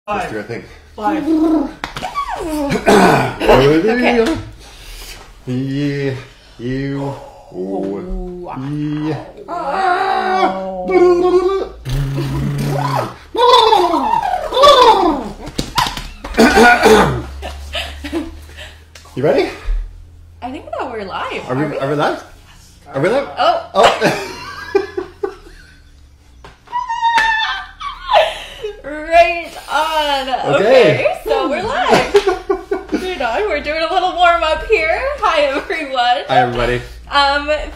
Let's do our thing. 5. Okay. You. You ready? I think that we're live. Are we live? Are we live? Oh. Right on. Okay, so we're live. Right on. We're doing a little warm up here. Hi, everyone. Hi, everybody.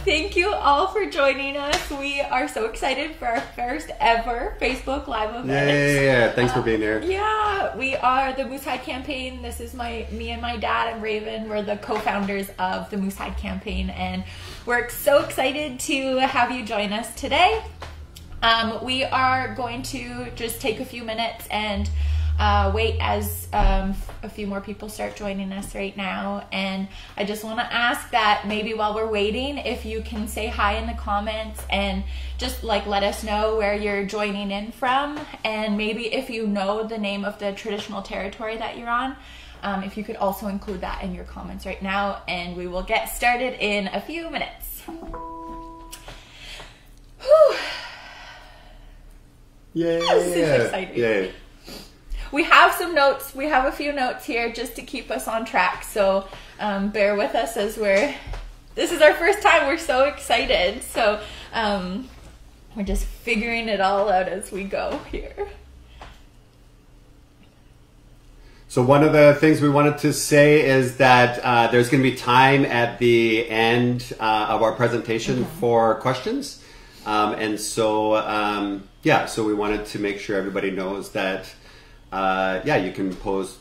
Thank you all for joining us. We are so excited for our first ever Facebook Live event. Yeah. Thanks for being here. Yeah, we are the Moosehide Campaign. This is me and my dad and Raven. We're the co-founders of the Moosehide Campaign, and we're so excited to have you join us today. We are going to just take a few minutes and wait as a few more people start joining us right now. And I just want to ask that maybe while we're waiting, if you can say hi in the comments and just like let us know where you're joining in from, and maybe if you know the name of the traditional territory that you're on, if you could also include that in your comments right now, and we will get started in a few minutes. Whew. Yay. This is exciting. Yay. We have some notes. We have a few notes here just to keep us on track. So bear with us as this is our first time. We're so excited. So we're just figuring it all out as we go here. So one of the things we wanted to say is that there's going to be time at the end of our presentation for questions. And so, so we wanted to make sure everybody knows that, you can pose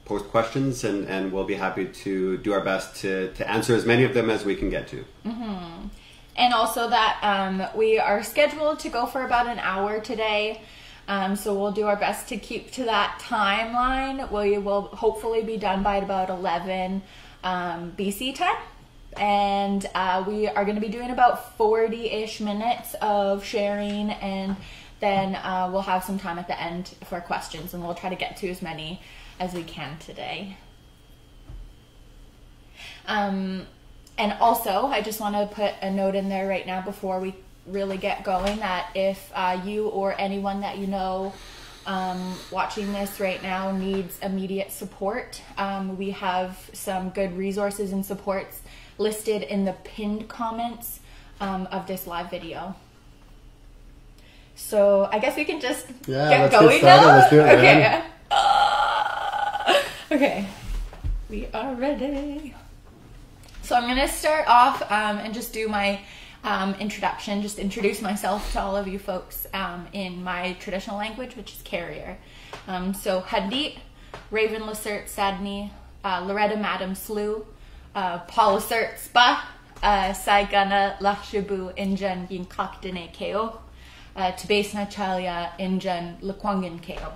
questions, and we'll be happy to do our best to answer as many of them as we can get to. Mm-hmm. And also that we are scheduled to go for about an hour today. So we'll do our best to keep to that timeline. We will hopefully be done by about 11 BC time. And we are going to be doing about 40-ish minutes of sharing, and then we'll have some time at the end for questions, and we'll try to get to as many as we can today. And also, I just want to put a note in there right now before we really get going, that if you or anyone that you know watching this right now needs immediate support, we have some good resources and supports listed in the pinned comments of this live video. So I guess we can just get going now. Let's do it, okay. Man. Okay, we are ready. So I'm gonna start off and just do my introduction, just introduce myself to all of you folks in my traditional language, which is Carrier. So Hadit, Raven Lacerte Sadni, Loretta Madam Slew, Paul Lacerte Spa, Saigana Lachshabu Injan Yinkakdene Keo, Tabesna Chalia Injan Lekwangin Keo.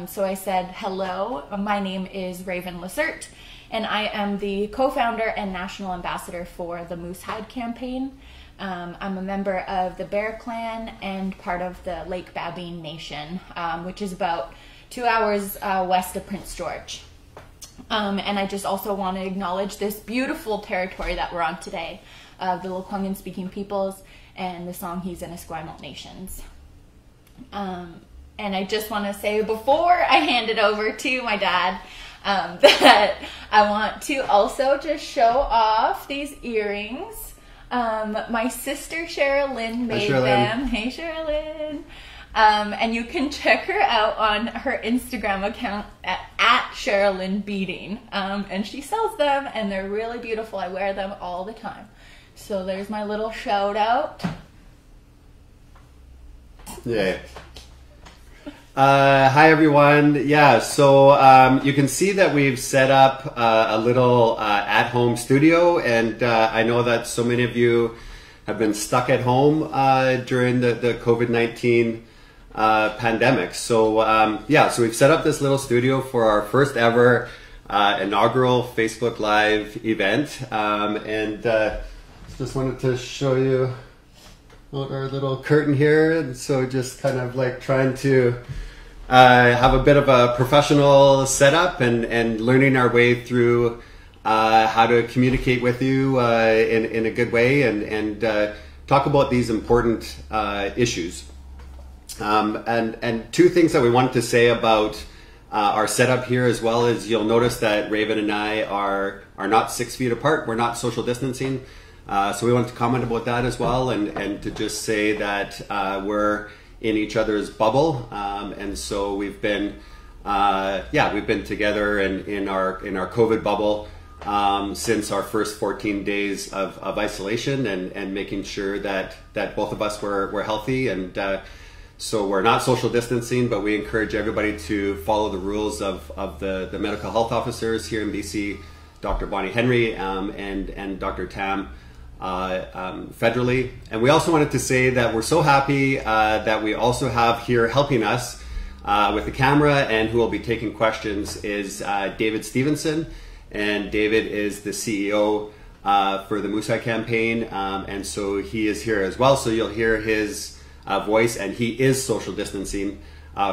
So I said, hello, my name is Raven Lacerte, and I am the co-founder and national ambassador for the Moosehide Campaign. I'm a member of the Bear Clan and part of the Lake Babine Nation, which is about 2 hours west of Prince George. And I just also want to acknowledge this beautiful territory that we're on today, of the Lekwangin speaking peoples and the Songhees and Esquimalt nations. And I just want to say, before I hand it over to my dad, that I want to also just show off these earrings. My sister Sherilyn made them. Hey Sherilyn. And you can check her out on her Instagram account at Sherilyn Beading. And she sells them, and they're really beautiful. I wear them all the time. So there's my little shout out. Yeah. Hi everyone. Yeah, so you can see that we've set up a little at-home studio, and I know that so many of you have been stuck at home during the COVID-19 pandemic. So so we've set up this little studio for our first ever inaugural Facebook Live event, and just wanted to show you our little curtain here. And so just kind of like trying to have a bit of a professional setup and learning our way through how to communicate with you in a good way and talk about these important issues. And two things that we wanted to say about our setup here as well is you'll notice that Raven and I are not 6 feet apart. We're not social distancing. So we wanted to comment about that as well and to just say that we're in each other's bubble. And so we've been together in our COVID bubble since our first 14 days of isolation and making sure that both of us were healthy. And so we're not social distancing, but we encourage everybody to follow the rules of the medical health officers here in BC, Dr. Bonnie Henry and Dr. Tam federally. And we also wanted to say that we're so happy that we also have here helping us with the camera and who will be taking questions is David Stevenson. And David is the CEO for the Moose Eye campaign, and so he is here as well. So you'll hear his voice, and he is social distancing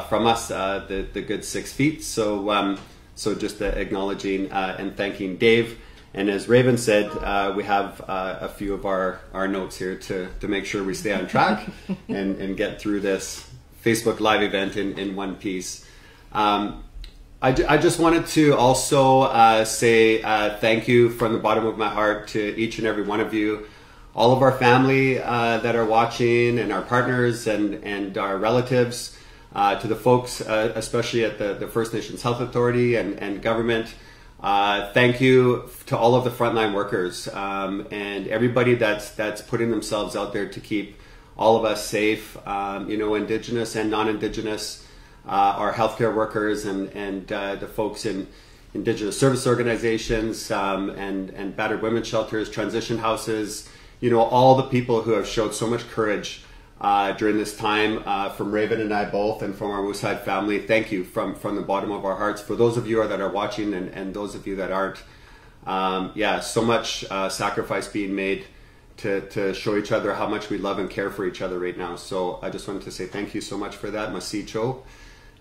from us, the good 6 feet. So just acknowledging and thanking Dave. And as Raven said, we have a few of our notes here to make sure we stay on track and get through this Facebook Live event in one piece. I just wanted to also say thank you from the bottom of my heart to each and every one of you, all of our family that are watching and our partners and our relatives, to the folks, especially at the First Nations Health Authority and government. Thank you to all of the frontline workers and everybody that's putting themselves out there to keep all of us safe, Indigenous and non-Indigenous, our healthcare workers and the folks in Indigenous service organizations and battered women's shelters, transition houses, all the people who have showed so much courage during this time, from Raven and I both and from our Moose Eye family. Thank you from the bottom of our hearts. For those of you that are watching and those of you that aren't, so much sacrifice being made to show each other how much we love and care for each other right now. So I just wanted to say thank you so much for that. Masicho.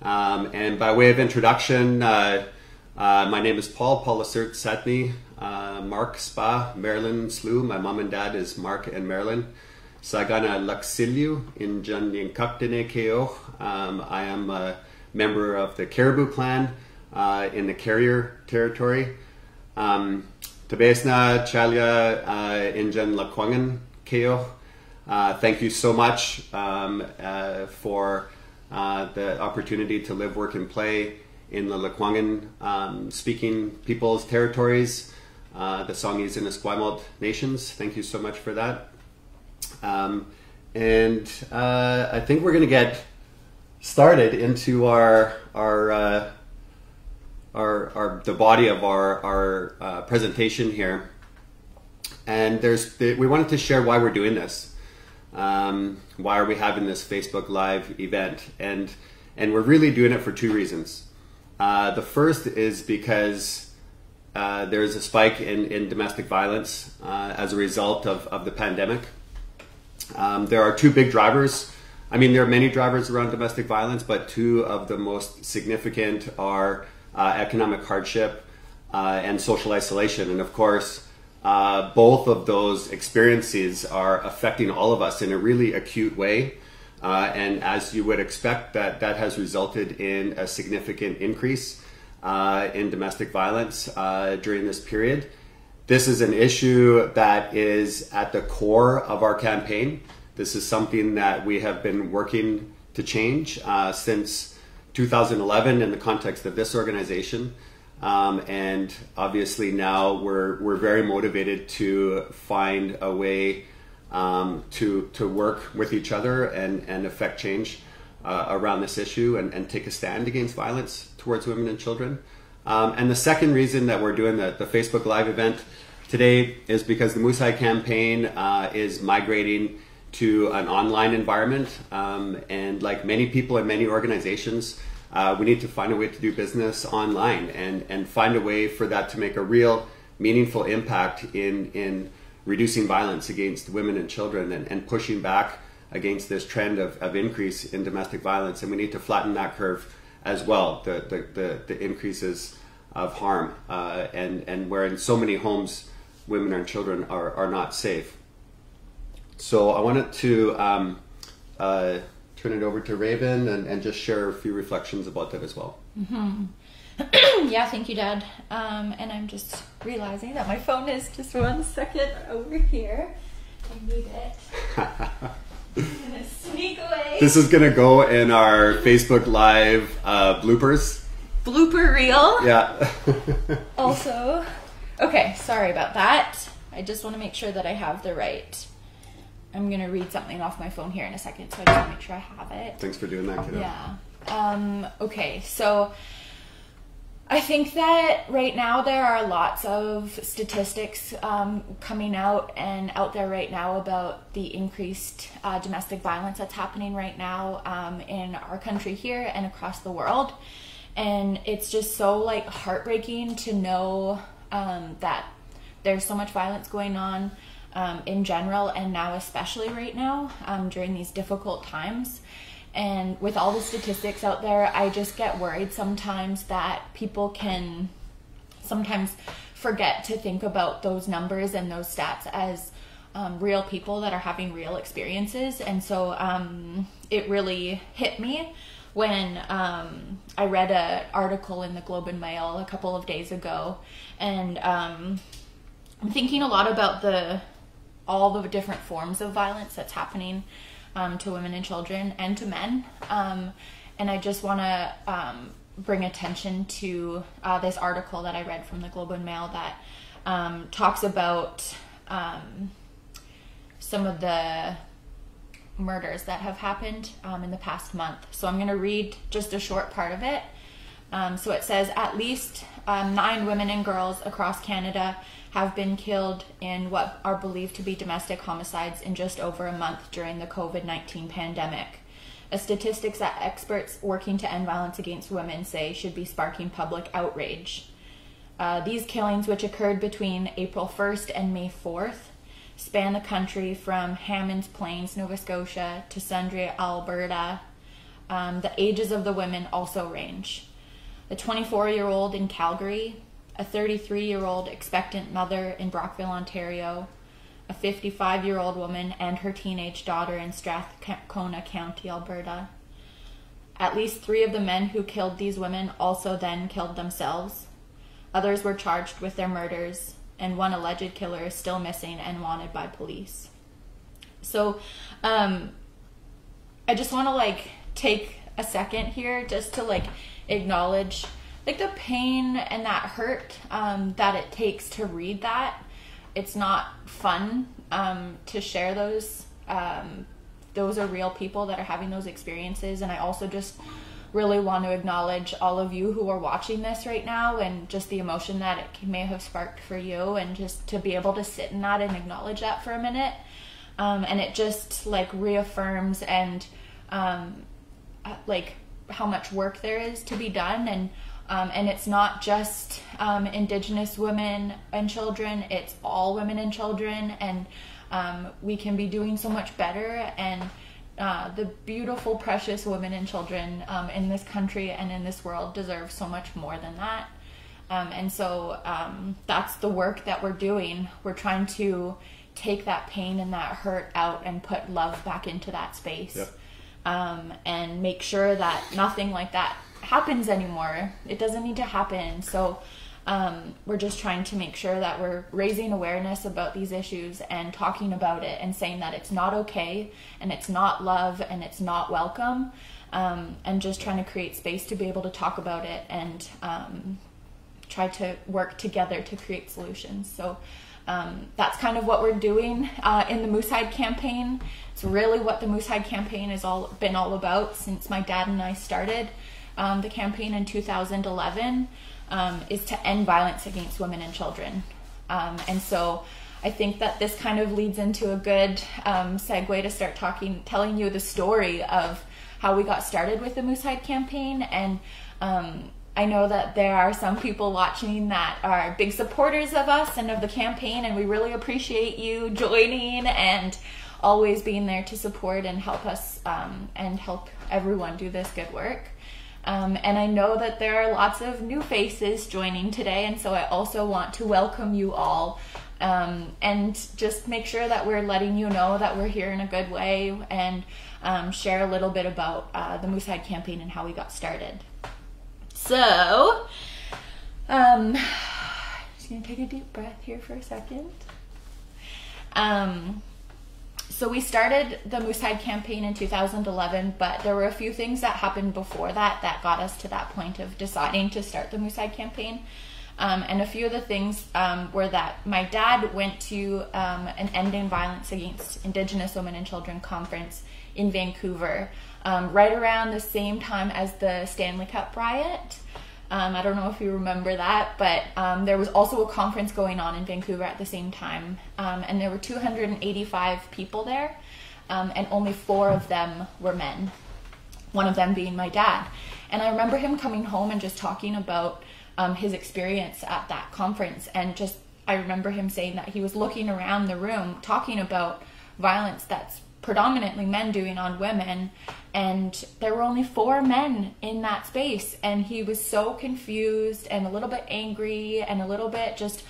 And by way of introduction, my name is Paul Lacerte Satney, Mark Spa, Marilyn Slew. My mom and dad is Mark and Marilyn. Sagana Laksiliu in Janyankakdene Keo. I am a member of the Caribou clan in the Carrier territory. Tabesna Chalya Injan Lakwangan Keo. Thank you so much for the opportunity to live, work, and play in the Lakwangan speaking people's territories, the Songhees and Esquimalt nations. Thank you so much for that. And I think we're going to get started into the body of our presentation here. And we wanted to share why we're doing this. Why are we having this Facebook Live event? And we're really doing it for two reasons. The first is because there's a spike in domestic violence as a result of the pandemic. There are two big drivers. I mean, there are many drivers around domestic violence, but two of the most significant are economic hardship and social isolation. And of course, both of those experiences are affecting all of us in a really acute way. And as you would expect, that has resulted in a significant increase in domestic violence during this period. This is an issue that is at the core of our campaign. This is something that we have been working to change since 2011 in the context of this organization. And obviously now we're very motivated to find a way to work with each other and affect change around this issue and take a stand against violence towards women and children. And the second reason that we're doing the Facebook Live event today is because the Moose Eye campaign is migrating to an online environment. And like many people and many organizations, we need to find a way to do business online and find a way for that to make a real meaningful impact in reducing violence against women and children and pushing back against this trend of increase in domestic violence. And we need to flatten that curve as well, the increases of harm, and where in so many homes, women and children are not safe. So I wanted to turn it over to Raven and just share a few reflections about that as well. Mm-hmm. Yeah, thank you, Dad. And I'm just realizing that my phone is just 1 second over here. I need it. I'm gonna sneak away. This is gonna go in our Facebook Live bloopers. Blooper reel. Yeah. Also, okay, sorry about that. I just want to make sure that I have the right. I'm gonna read something off my phone here in a second, so I just want to make sure I have it. Thanks for doing that, kiddo. Yeah. Okay, so I think that right now there are lots of statistics coming out and out there right now about the increased domestic violence that's happening right now in our country here and across the world. And it's just so like heartbreaking to know that there's so much violence going on in general, and now especially right now during these difficult times. And with all the statistics out there, I just get worried sometimes that people can sometimes forget to think about those numbers and those stats as real people that are having real experiences. And so it really hit me when I read an article in the Globe and Mail a couple of days ago. And I'm thinking a lot about all the different forms of violence that's happening to women and children and to men. And I just want to bring attention to this article that I read from the Globe and Mail that talks about some of the murders that have happened in the past month. So I'm going to read just a short part of it. So it says, at least 9 women and girls across Canada have been killed in what are believed to be domestic homicides in just over a month during the COVID-19 pandemic. A statistics that experts working to end violence against women say should be sparking public outrage. These killings, which occurred between April 1st and May 4th, span the country from Hammonds Plains, Nova Scotia to Sundre, Alberta. The ages of the women also range. A 24-year-old in Calgary, a 33-year-old expectant mother in Brockville, Ontario, a 55-year-old woman and her teenage daughter in Strathcona County, Alberta. At least 3 of the men who killed these women also then killed themselves. Others were charged with their murders, and one alleged killer is still missing and wanted by police. So I just want to take a second here just to acknowledge the pain and that hurt that it takes to read that. It's not fun to share those. Those are real people that are having those experiences. And I also just really want to acknowledge all of you who are watching this right now and just the emotion that it may have sparked for you, and just to be able to sit in that and acknowledge that for a minute. And it just reaffirms and how much work there is to be done. And it's not just Indigenous women and children, it's all women and children, and we can be doing so much better. And the beautiful, precious women and children in this country and in this world deserve so much more than that. And so that's the work that we're doing. We're trying to take that pain and that hurt out and put love back into that space. Yep. And make sure that nothing like that happens anymore. It doesn't need to happen. So we're just trying to make sure that we're raising awareness about these issues and talking about it and saying that it's not okay and it's not love and it's not welcome, and just trying to create space to be able to talk about it and try to work together to create solutions. So that's kind of what we're doing in the Moosehide campaign. It's really what the Moosehide campaign has been all about since my dad and I started the campaign in 2011, is to end violence against women and children. And so I think that this kind of leads into a good segue to start telling you the story of how we got started with the Moosehide campaign. And I know that there are some people watching that are big supporters of us and of the campaign, and we really appreciate you joining and always being there to support and help us and help everyone do this good work. And I know that there are lots of new faces joining today, and so I also want to welcome you all, and just make sure that we're letting you know that we're here in a good way, and share a little bit about the Moosehide campaign and how we got started. So, just gonna take a deep breath here for a second. So we started the Moosehide campaign in 2011, but there were a few things that happened before that got us to that point of deciding to start the Moosehide campaign. And a few of the things were that my dad went to an Ending Violence Against Indigenous Women and Children conference in Vancouver right around the same time as the Stanley Cup riot. I don't know if you remember that, but there was also a conference going on in Vancouver at the same time, and there were 285 people there, and only 4 of them were men, one of them being my dad. And I remember him coming home and just talking about his experience at that conference, and just I remember him saying that he was looking around the room talking about violence that's predominantly men doing on women, and there were only 4 men in that space, and he was so confused and a little bit angry and a little bit just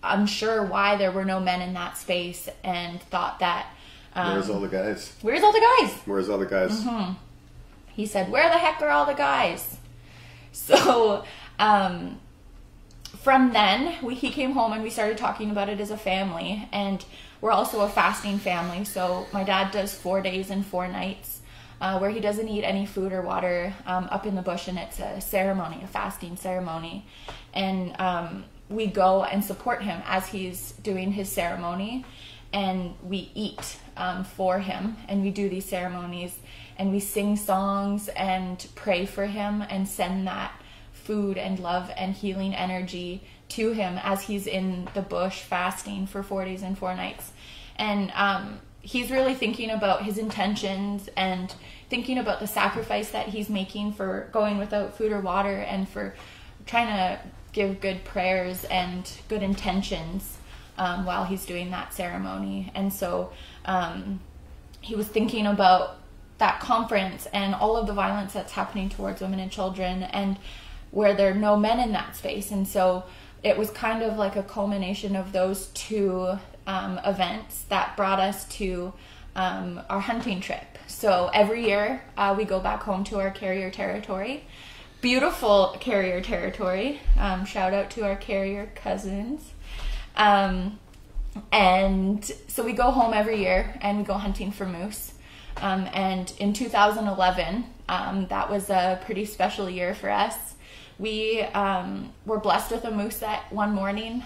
unsure why there were no men in that space, and thought that where's all the guys? Where's all the guys? Where's all the guys? Mm-hmm. He said, where the heck are all the guys? So from then, he came home and we started talking about it as a family, and we're also a fasting family. So my dad does 4 days and 4 nights where he doesn't eat any food or water up in the bush, and it's a ceremony, a fasting ceremony. And we go and support him as he's doing his ceremony, and we eat for him, and we do these ceremonies, and we sing songs and pray for him and send that food and love and healing energy to him as he's in the bush fasting for 4 days and 4 nights. And he's really thinking about his intentions and thinking about the sacrifice that he's making for going without food or water, and for trying to give good prayers and good intentions while he's doing that ceremony. And so he was thinking about that conference and all of the violence that's happening towards women and children, and where there are no men in that space. And so it was kind of like a culmination of those 2 events that brought us to our hunting trip. So every year we go back home to our carrier territory, beautiful carrier territory. Shout out to our carrier cousins. And so we go home every year and we go hunting for moose. And in 2011, that was a pretty special year for us. We were blessed with a moose that one morning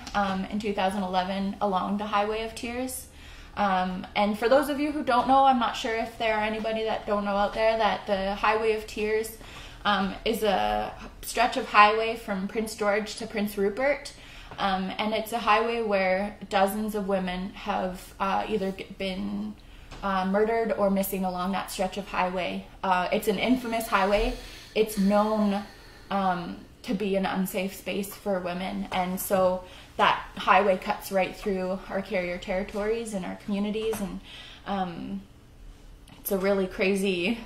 in 2011 along the Highway of Tears. And for those of you who don't know, I'm not sure if there are anybody that don't know out there, that the Highway of Tears is a stretch of highway from Prince George to Prince Rupert. And it's a highway where dozens of women have either been murdered or missing along that stretch of highway. It's an infamous highway. It's known to be an unsafe space for women, and so that highway cuts right through our carrier territories and our communities, and it's a really crazy,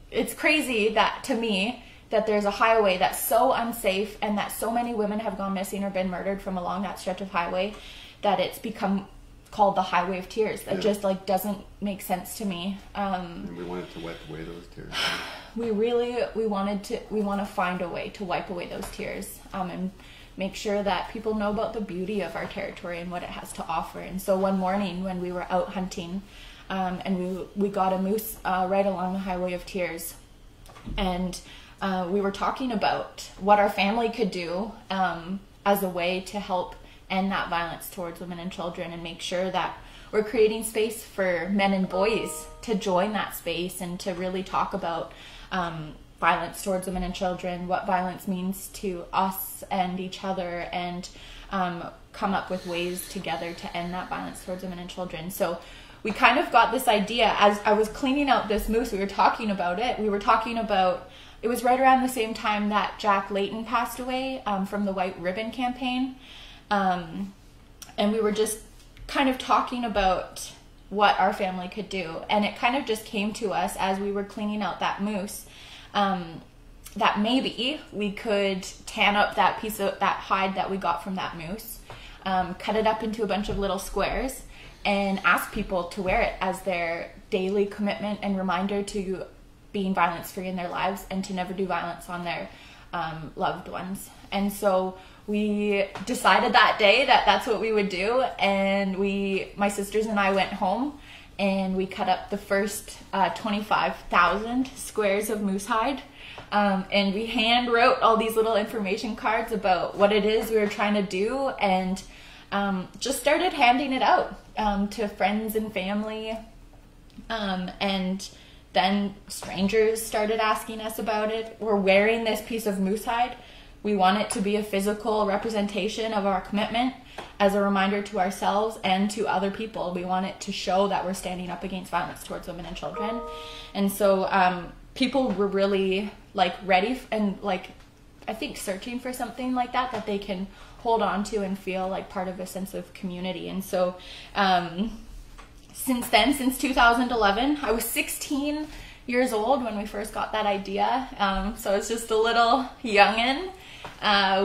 it's crazy that, to me, that there's a highway that's so unsafe and that so many women have gone missing or been murdered from along that stretch of highway, that it's become called the Highway of Tears. That just doesn't make sense to me. And we wanted to wipe away those tears. We want to find a way to wipe away those tears, and make sure that people know about the beauty of our territory and what it has to offer. And so one morning when we were out hunting, and we got a moose right along the Highway of Tears, and we were talking about what our family could do as a way to help end that violence towards women and children, and make sure that we're creating space for men and boys to join that space and to really talk about violence towards women and children, what violence means to us and each other, and come up with ways together to end that violence towards women and children. So we kind of got this idea as I was cleaning out this moose. We were talking about it. It was right around the same time that Jack Layton passed away from the White Ribbon campaign. And we were just kind of talking about what our family could do. And it kind of just came to us as we were cleaning out that moose. that maybe we could tan up that piece of that hide that we got from that moose, cut it up into a bunch of little squares, and ask people to wear it as their daily commitment and reminder to being violence-free in their lives and to never do violence on their loved ones. And so we decided that day that that's what we would do, and my sisters and I went home and we cut up the first 25,000 squares of moose hide, and we hand wrote all these little information cards about what it is we were trying to do, and just started handing it out to friends and family, and then strangers started asking us about it. We're wearing this piece of moose hide. We want it to be a physical representation of our commitment as a reminder to ourselves and to other people. We want it to show that we're standing up against violence towards women and children. And so people were really like ready and like, I think, searching for something like that they can hold on to and feel like part of a sense of community. And so since then, since 2011, I was 16 years old when we first got that idea. So it's just a little youngin'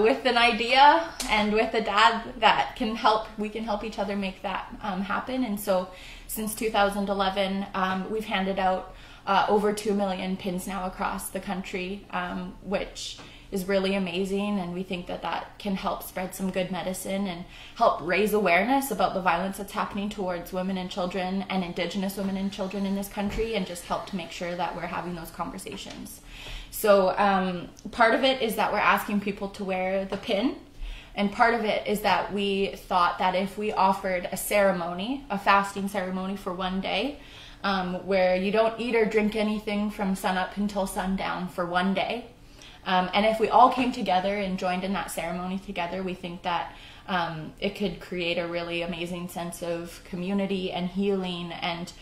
with an idea and with a dad that we can help each other make that happen. And so since 2011, we've handed out over 2 million pins now across the country, which is really amazing, and we think that can help spread some good medicine and help raise awareness about the violence that's happening towards women and children and Indigenous women and children in this country, and just help to make sure that we're having those conversations. So part of it is that we're asking people to wear the pin, and part of it is that we thought that if we offered a ceremony, a fasting ceremony for one day, where you don't eat or drink anything from sunup until sundown for one day, and if we all came together and joined in that ceremony together, we think that it could create a really amazing sense of community and healing. And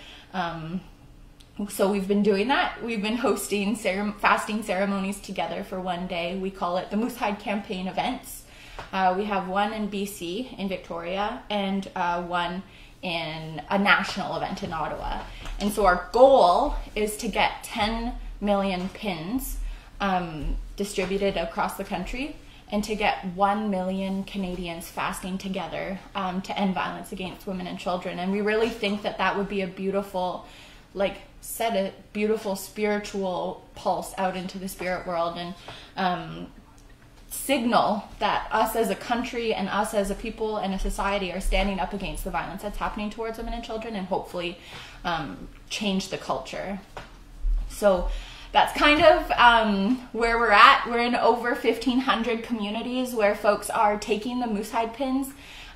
so we've been doing that. We've been hosting fasting ceremonies together for one day. We call it the Moose Hide Campaign events. We have one in BC, in Victoria, and one in a national event in Ottawa. And so our goal is to get 10 million pins distributed across the country, and to get 1 million Canadians fasting together to end violence against women and children. And we really think that would be a beautiful, set a beautiful spiritual pulse out into the spirit world, and signal that us as a country and us as a people and a society are standing up against the violence that's happening towards women and children, and hopefully change the culture. So that's kind of where we're at. We're in over 1,500 communities where folks are taking the moose hide pins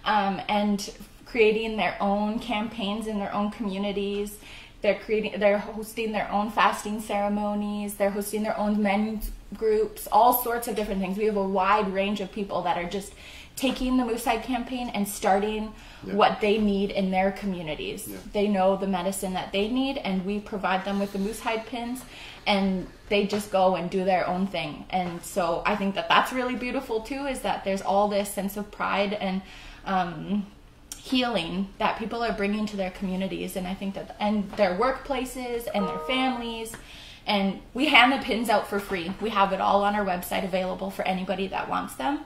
and creating their own campaigns in their own communities. They're hosting their own fasting ceremonies. They're hosting their own men's groups, all sorts of different things. We have a wide range of people that are just taking the Moose Hide campaign and starting what they need in their communities. They know the medicine that they need, and we provide them with the Moose Hide pins, and they just go and do their own thing. And so I think that's really beautiful too, is that there's all this sense of pride and healing that people are bringing to their communities, and I think and their workplaces and their families. And we hand the pins out for free. We have it all on our website available for anybody that wants them.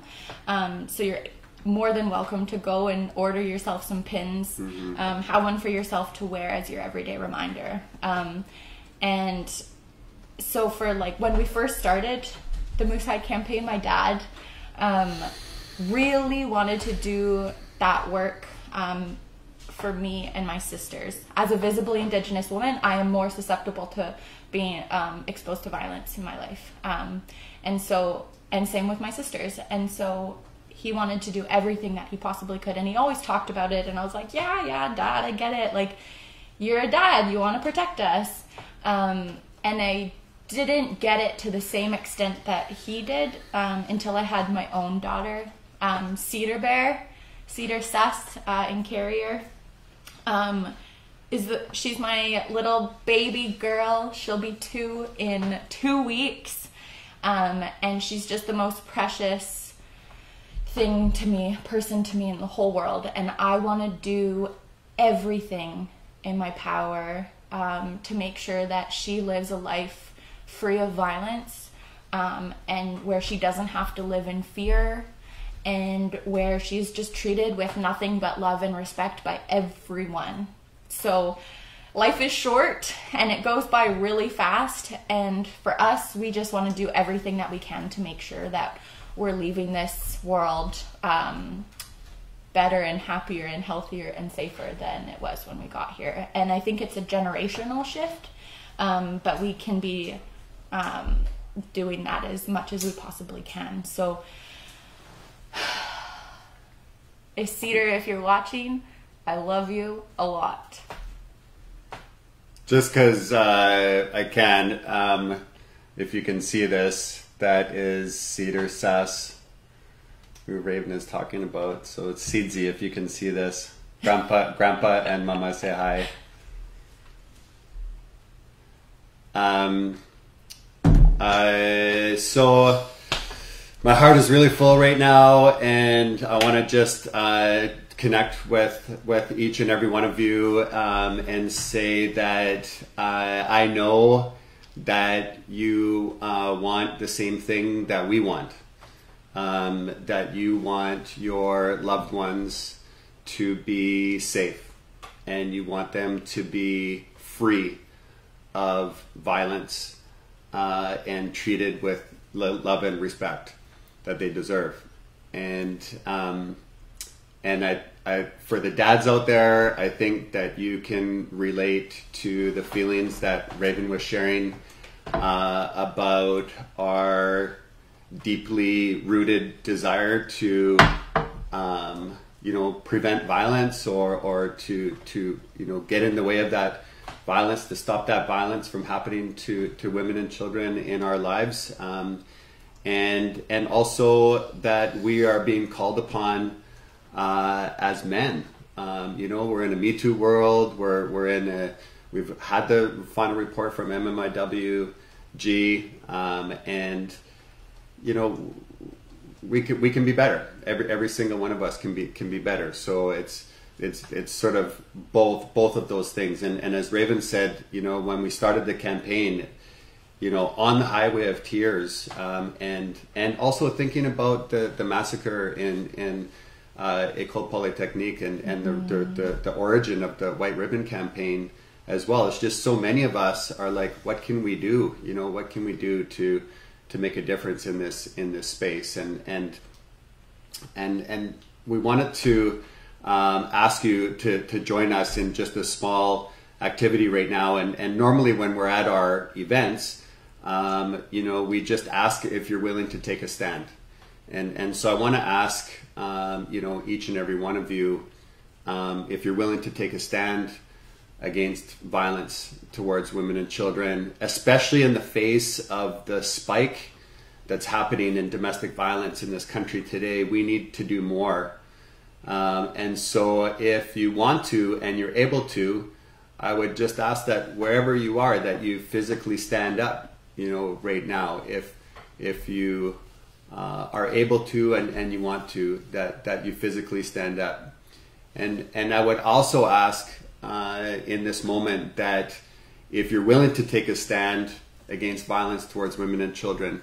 So you're more than welcome to go and order yourself some pins. Have one for yourself to wear as your everyday reminder. And so for when we first started the Moose Hide campaign, my dad really wanted to do that work for me and my sisters. As a visibly Indigenous woman, I am more susceptible to being exposed to violence in my life. And same with my sisters. And so he wanted to do everything that he possibly could. And he always talked about it. And I was like, yeah, Dad, I get it. You're a dad, you want to protect us. And I didn't get it to the same extent that he did until I had my own daughter, Cedar Seth in Carrier. She's my little baby girl. She'll be 2 in 2 weeks. And she's just the most precious person to me in the whole world. And I want to do everything in my power to make sure that she lives a life free of violence, and where she doesn't have to live in fear, and where she's just treated with nothing but love and respect by everyone. So life is short and it goes by really fast, and for us, we just want to do everything that we can to make sure that we're leaving this world better and happier and healthier and safer than it was when we got here. And I think it's a generational shift, but we can be doing that as much as we possibly can. So Cedar, if you're watching, I love you a lot. Just because I can, if you can see this, that is Cedar Sass, who Raven is talking about. So it's Seedsy, if you can see this. Grandpa and Mama say hi. So my heart is really full right now, and I want to just connect with each and every one of you and say that I know that you want the same thing that we want. That you want your loved ones to be safe, and you want them to be free of violence and treated with love and respect that they deserve. And I for the dads out there, I think that you can relate to the feelings that Raven was sharing about our deeply rooted desire to prevent violence or to get in the way of that violence, to stop that violence from happening to women and children in our lives, and also that we are being called upon as men. We're in a Me Too world. We've had the final report from MMIWG, and we can be better. Every single one of us can be better. So it's sort of both of those things. And as Raven said, when we started the campaign, on the highway of tears, and also thinking about the massacre in École Polytechnique and the origin of the White Ribbon Campaign as well. It's just so many of us are like, what can we do? What can we do to make a difference in this space? And we wanted to ask you to join us in just a small activity right now. And normally when we're at our events, we just ask if you're willing to take a stand. And so I want to ask, each and every one of you, if you're willing to take a stand against violence towards women and children, especially in the face of the spike that's happening in domestic violence in this country today. We need to do more. And so if you want to and you're able to, I would just ask that wherever you are, that you physically stand up, right now. If you are able to and you want to, that you physically stand up. And I would also ask in this moment that if you're willing to take a stand against violence towards women and children,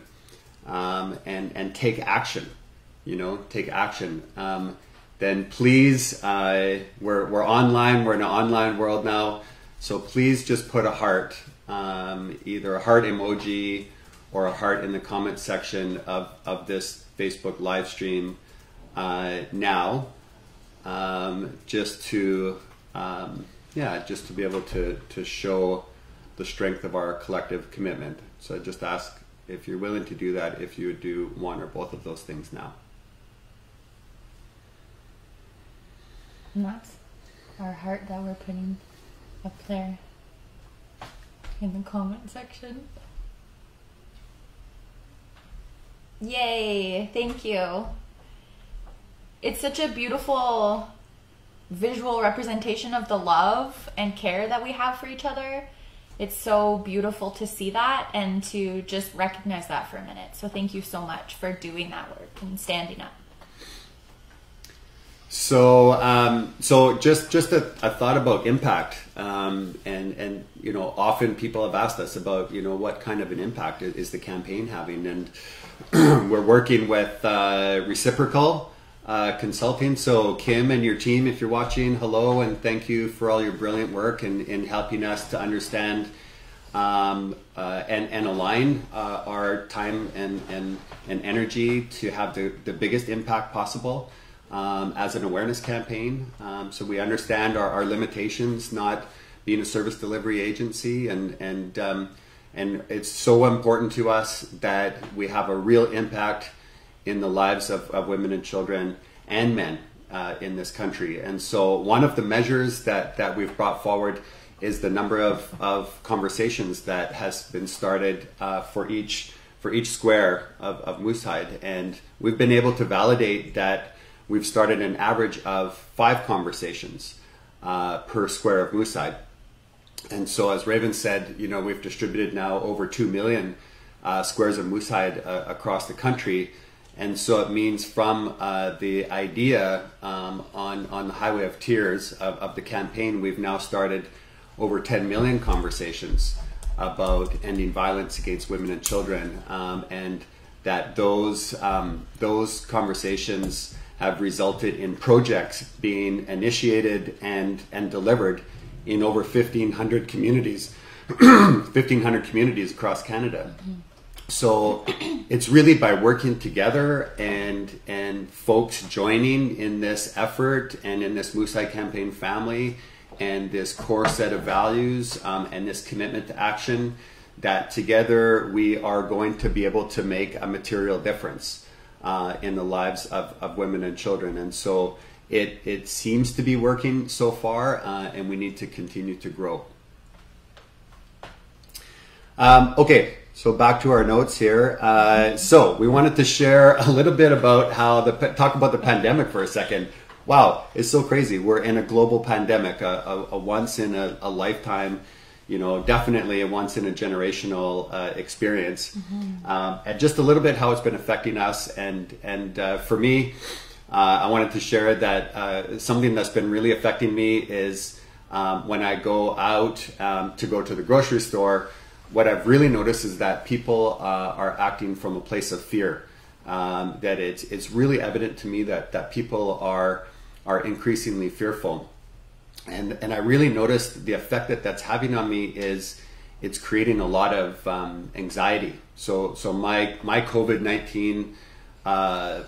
and take action, then please, we're online, we're in an online world now, so please just put a heart, either a heart emoji or a heart in the comment section of this Facebook live stream now, just to be able to show the strength of our collective commitment. So I just ask if you're willing to do that, if you would do one or both of those things now. And that's our heart that we're putting up there in the comment section. Yay, thank you. It's such a beautiful visual representation of the love and care that we have for each other. It's so beautiful to see that and to just recognize that for a minute. So thank you so much for doing that work and standing up. So just a thought about impact, and you know, often people have asked us about, you know, what kind of an impact is the campaign having, and we're working with Reciprocal Consulting. So Kim and your team, if you're watching, hello, and thank you for all your brilliant work in helping us to understand and align our time and energy to have the biggest impact possible. As an awareness campaign. So we understand our limitations, not being a service delivery agency, and it's so important to us that we have a real impact in the lives of women and children and men in this country. And so one of the measures that we've brought forward is the number of conversations that has been started for each square of Moosehide, and we've been able to validate that. We've started an average of 5 conversations per square of Moosehide. And so as Raven said, you know, we've distributed now over 2 million squares of Moosehide across the country. And so it means from the idea on the Highway of Tears of the campaign, we've now started over 10 million conversations about ending violence against women and children. And that those conversations have resulted in projects being initiated and delivered in over 1,500 communities, 1,500 communities across Canada. Mm-hmm. So it's really by working together and folks joining in this effort and in this Moosehide campaign family and this core set of values and this commitment to action that together we are going to be able to make a material difference in the lives of women and children. And so it seems to be working so far, and we need to continue to grow. Okay, so back to our notes here. So we wanted to share a little bit about talk about the pandemic for a second. Wow, it's so crazy. We're in a global pandemic, a once in a lifetime, you know, definitely a once in a generational experience. Mm-hmm. And just a little bit how it's been affecting us. And for me, I wanted to share that something that's been really affecting me is when I go out to go to the grocery store, what I've really noticed is that people are acting from a place of fear. That it's really evident to me that people are increasingly fearful. And I really noticed the effect that's having on me is it's creating a lot of anxiety. So my COVID-19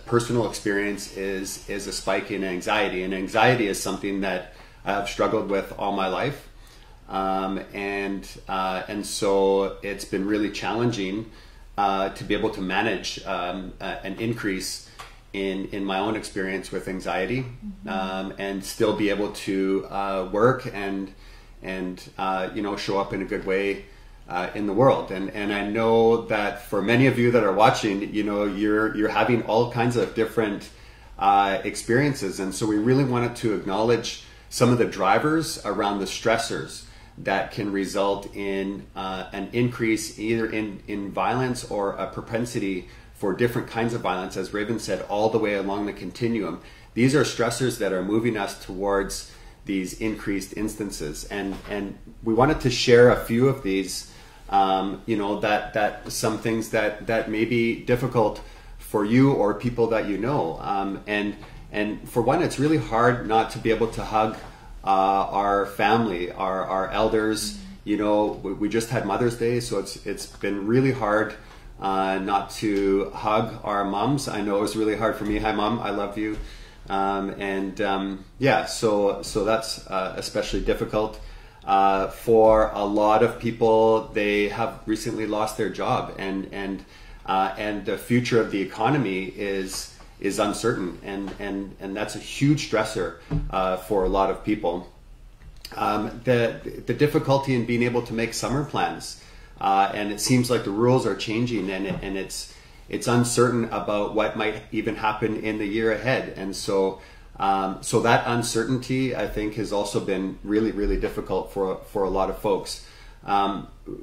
personal experience is a spike in anxiety, and anxiety is something that I've struggled with all my life, and so it's been really challenging to be able to manage an increase in my own experience with anxiety, and still be able to work and you know, show up in a good way in the world. And I know that for many of you that are watching, you know, you're having all kinds of different experiences, and so we really wanted to acknowledge some of the drivers around the stressors that can result in an increase either in violence or a propensity for different kinds of violence, as Raven said, all the way along the continuum. These are stressors that are moving us towards these increased instances, and we wanted to share a few of these. You know, that some things that may be difficult for you or people that you know, and for one, it's really hard not to be able to hug our family, our elders. You know, we just had Mother's Day, so it's been really hard not to hug our moms. I know it was really hard for me. Hi, Mom, I love you. Yeah, so that's especially difficult. For a lot of people, they have recently lost their job, and the future of the economy is uncertain, and that's a huge stressor for a lot of people. The difficulty in being able to make summer plans, and it seems like the rules are changing, and it's uncertain about what might even happen in the year ahead, and so that uncertainty, I think, has also been really, really difficult for a lot of folks.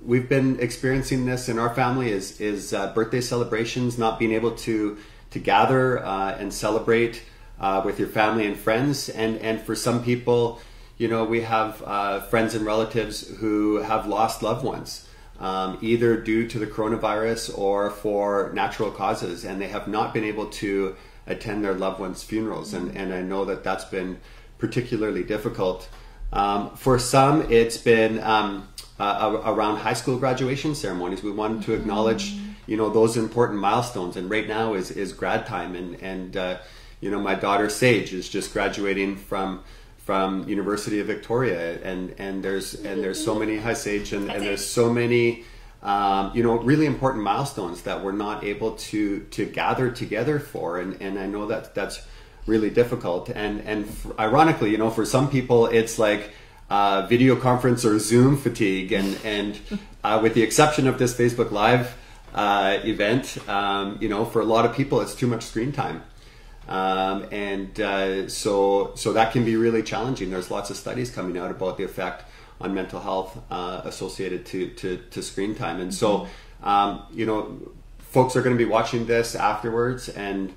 We've been experiencing this in our family is birthday celebrations, not being able to gather and celebrate with your family and friends. And for some people, you know, we have friends and relatives who have lost loved ones, either due to the coronavirus or for natural causes, and they have not been able to attend their loved ones' funerals. And I know that that's been particularly difficult. For some, it's been around high school graduation ceremonies. We wanted to acknowledge, you know, those important milestones. And right now is grad time. And you know, my daughter Sage is just graduating from University of Victoria. And there's so many, hi Sage, and there's so many, you know, really important milestones that we're not able to gather together for. And I know that that's really difficult. And ironically, you know, for some people, it's like video conference or Zoom fatigue. And with the exception of this Facebook Live event, you know, for a lot of people, it's too much screen time. So that can be really challenging. There's lots of studies coming out about the effect on mental health associated to screen time. And so, you know, folks are going to be watching this afterwards. And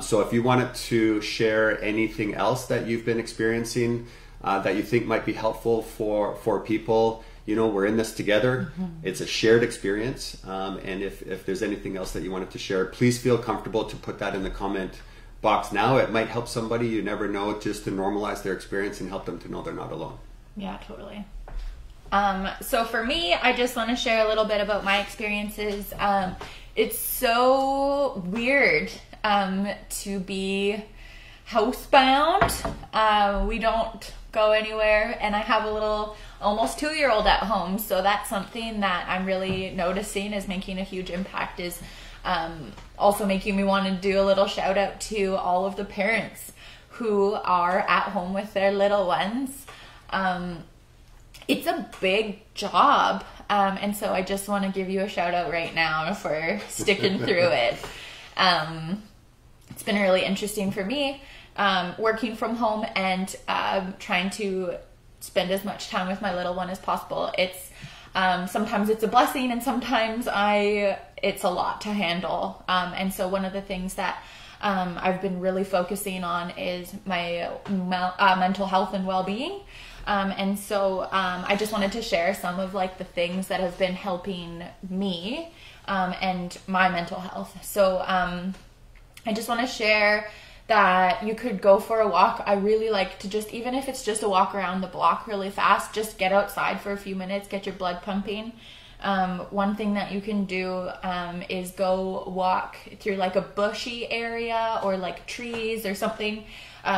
so if you wanted to share anything else that you've been experiencing that you think might be helpful for people, you know, we're in this together. It's a shared experience. And if there's anything else that you wanted to share, please feel comfortable to put that in the comment box now. It might help somebody, you never know, just to normalize their experience and help them to know they're not alone. Yeah, totally. So for me, I just want to share a little bit about my experiences. It's so weird to be housebound. We don't go anywhere, and I have a little almost 2-year-old at home, so that's something that I'm really noticing is making a huge impact, is also making me want to do a little shout out to all of the parents who are at home with their little ones. It's a big job, and so I just want to give you a shout out right now for sticking through it. It's been really interesting for me, working from home and trying to spend as much time with my little one as possible. It's sometimes it's a blessing, and sometimes it's a lot to handle. And so one of the things that I've been really focusing on is my mental health and well-being. And so I just wanted to share some of like the things that have been helping me and my mental health. So I just want to share that you could go for a walk. I really like to just, even if it's just a walk around the block really fast, just get outside for a few minutes, get your blood pumping. One thing that you can do is go walk through like a bushy area or like trees or something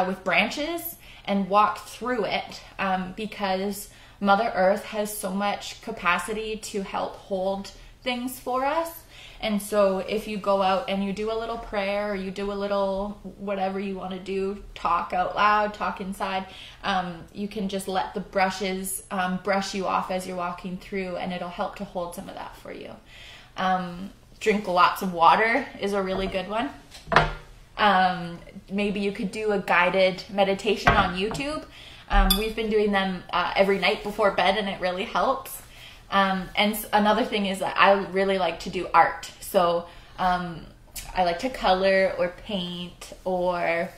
with branches, and walk through it, because Mother Earth has so much capacity to help hold things for us. And so if you go out and you do a little prayer, or you do a little whatever you want to do, talk out loud, talk inside, you can just let the brushes brush you off as you're walking through, and it'll help to hold some of that for you. Drink lots of water is a really good one. Maybe you could do a guided meditation on YouTube. We've been doing them every night before bed, and it really helps. And another thing is that I really like to do art. So I like to color or paint, or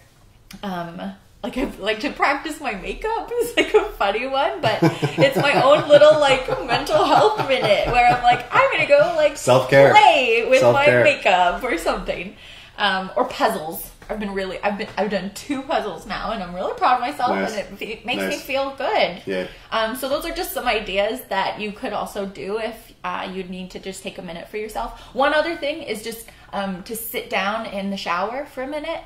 like I like to practice my makeup. It's like a funny one, but it's my own little like mental health minute where I'm like, I'm gonna go like self-care, play with self-care, my makeup or something. Or puzzles. I've done 2 puzzles now, and I'm really proud of myself. Nice. And it makes me feel good. Yeah. So those are just some ideas that you could also do if you'd need to just take a minute for yourself. One other thing is just to sit down in the shower for a minute,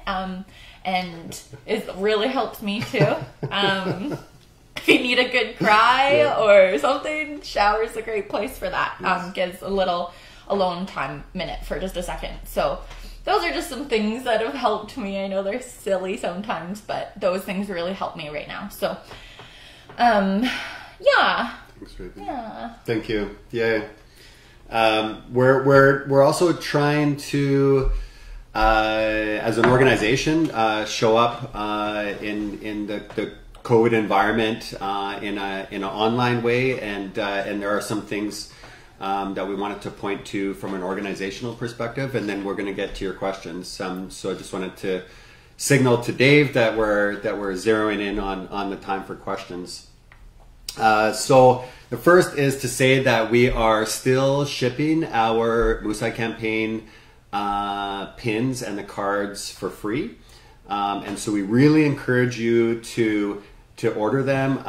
and it really helps me too. If you need a good cry or something, shower's a great place for that. Yes. Gives a little alone time minute for just a second. So those are just some things that have helped me. I know they're silly sometimes, but those things really help me right now. So, yeah. Thanks, Raven. Yeah. Thank you. Yeah. We're also trying to, as an organization, show up in the COVID environment in an online way, and there are some things that we wanted to point to from an organizational perspective, and then we're going to get to your questions. So I just wanted to signal to Dave that we're zeroing in on the time for questions. So the first is to say that we are still shipping our Moose Eye campaign pins and the cards for free. And so we really encourage you to order them.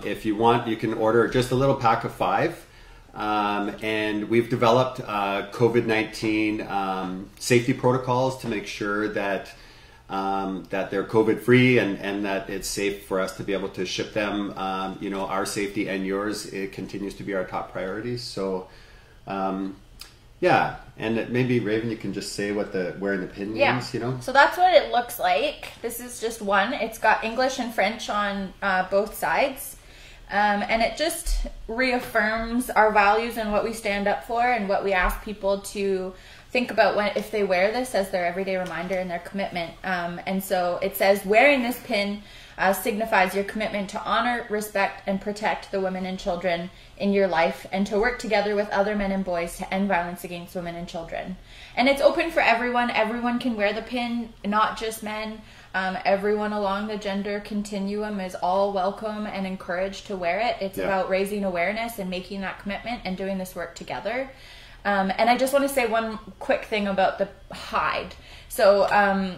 If you want, you can order just a little pack of 5. And we've developed COVID-19 safety protocols to make sure that they're COVID free and that it's safe for us to be able to ship them. Our safety and yours, it continues to be our top priority. So, yeah, and maybe Raven, you can just say what wearing the pin means, So that's what it looks like. This is just one. It's got English and French on both sides. And it just reaffirms our values and what we stand up for and what we ask people to think about if they wear this as their everyday reminder and their commitment. And so it says, wearing this pin signifies your commitment to honor, respect, and protect the women and children in your life and to work together with other men and boys to end violence against women and children. And it's open for everyone. Everyone can wear the pin, not just men. Everyone along the gender continuum is all welcome and encouraged to wear it. It's about raising awareness and making that commitment and doing this work together. And I just want to say one quick thing about the hide. So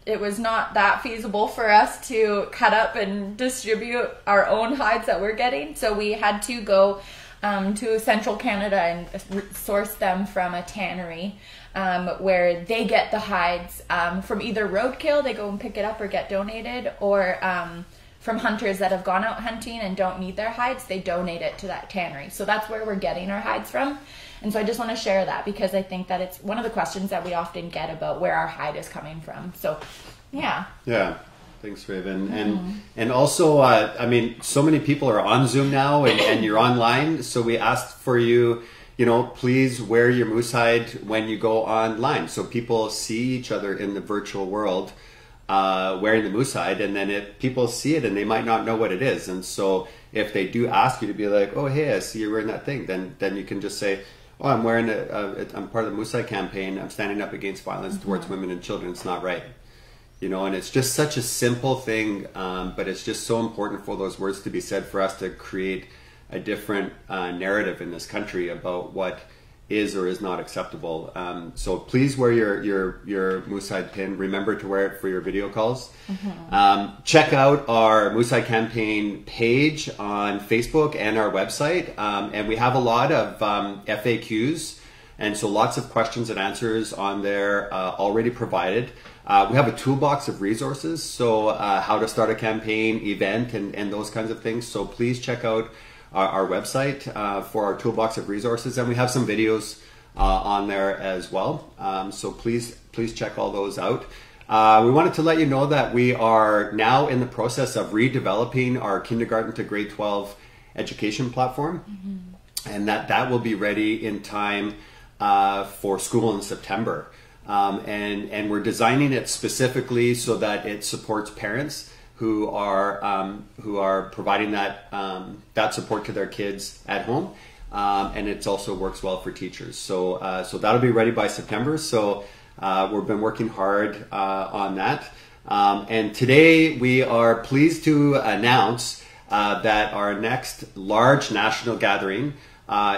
it was not that feasible for us to cut up and distribute our own hides that we're getting. So we had to go to central Canada and source them from a tannery where they get the hides from either roadkill, they go and pick it up or get donated, or from hunters that have gone out hunting and don't need their hides, they donate it to that tannery. So that's where we're getting our hides from. And so I just want to share that because I think that it's one of the questions that we often get about where our hide is coming from. So, yeah. Yeah. Thanks, Raven. And also, so many people are on Zoom now and you're online. So we asked for you, please wear your moose hide when you go online. So people see each other in the virtual world wearing the moose hide. And then people see it and they might not know what it is. And so if they do ask you to be like, oh, hey, I see you're wearing that thing, then you can just say, oh, I'm wearing I'm part of the Moose Eye campaign. I'm standing up against violence towards women and children. It's not right. And it's just such a simple thing, but it's just so important for those words to be said for us to create a different narrative in this country about what is or is not acceptable. So please wear your Moose Eye pin. Remember to wear it for your video calls. Check out our Moose Eye campaign page on Facebook and our website. And we have a lot of FAQs. And so lots of questions and answers on there already provided. We have a toolbox of resources, so how to start a campaign, event, and those kinds of things. So please check out our website for our toolbox of resources. And we have some videos on there as well. So please check all those out. We wanted to let you know that we are now in the process of redeveloping our kindergarten to grade 12 education platform. And that will be ready in time for school in September. And we're designing it specifically so that it supports parents who are providing that support to their kids at home, and it also works well for teachers. So that'll be ready by September. So we've been working hard on that. And today we are pleased to announce that our next large national gathering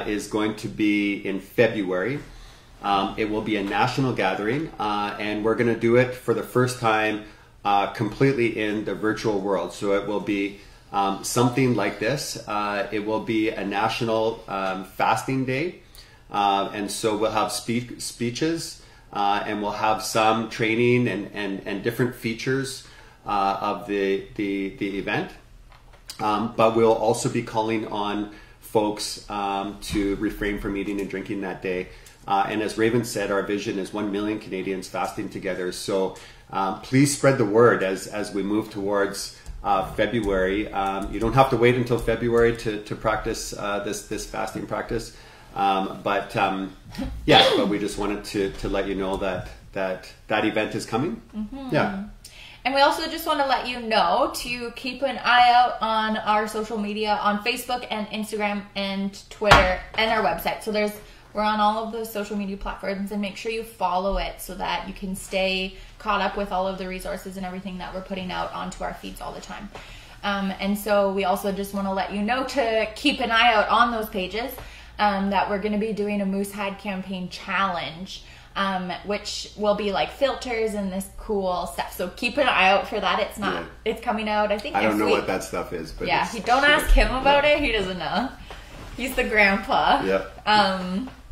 is going to be in February. It will be a national gathering, and we're going to do it for the first time completely in the virtual world. So it will be something like this. It will be a national fasting day, and so we'll have speeches, and we'll have some training and different features of the event. But we'll also be calling on folks to refrain from eating and drinking that day. And as Raven said, our vision is 1 million Canadians fasting together. So please spread the word as we move towards February. You don't have to wait until February to practice this fasting practice. But we just wanted to let you know that event is coming. Yeah. And we also just want to let you know to keep an eye out on our social media on Facebook and Instagram and Twitter and our website. So there's We're on all of those social media platforms, and make sure you follow it so that you can stay caught up with all of the resources and everything that we're putting out onto our feeds all the time. And so we also just want to let you know to keep an eye out on those pages, that we're going to be doing a Moose Hide campaign challenge, which will be like filters and this cool stuff. So keep an eye out for that. It's not, it's coming out, I think, I don't know week. what that stuff is, but yeah, don't ask him about it. He doesn't know. He's the grandpa. Yep.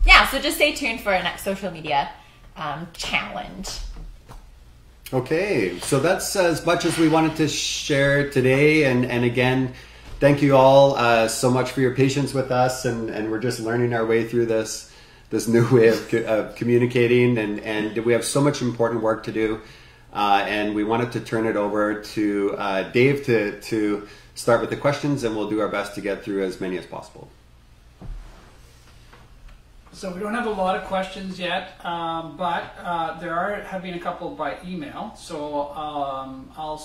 Yeah, so just stay tuned for our next social media challenge. Okay, so that's as much as we wanted to share today. And again, thank you all so much for your patience with us. And we're just learning our way through this new way of communicating. And we have so much important work to do. And we wanted to turn it over to Dave to start with the questions, and we'll do our best to get through as many as possible. So we don't have a lot of questions yet, but there have been a couple by email. So I'll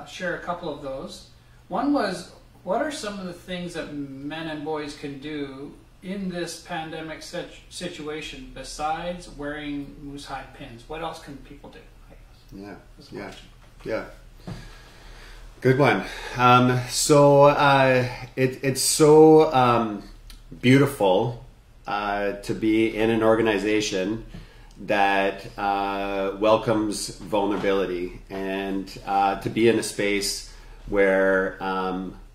share a couple of those. One was, what are some of the things that men and boys can do in this pandemic situation besides wearing moose hide pins? What else can people do? I guess. Yeah. Good one. So it's so beautiful to be in an organization that welcomes vulnerability, and to be in a space where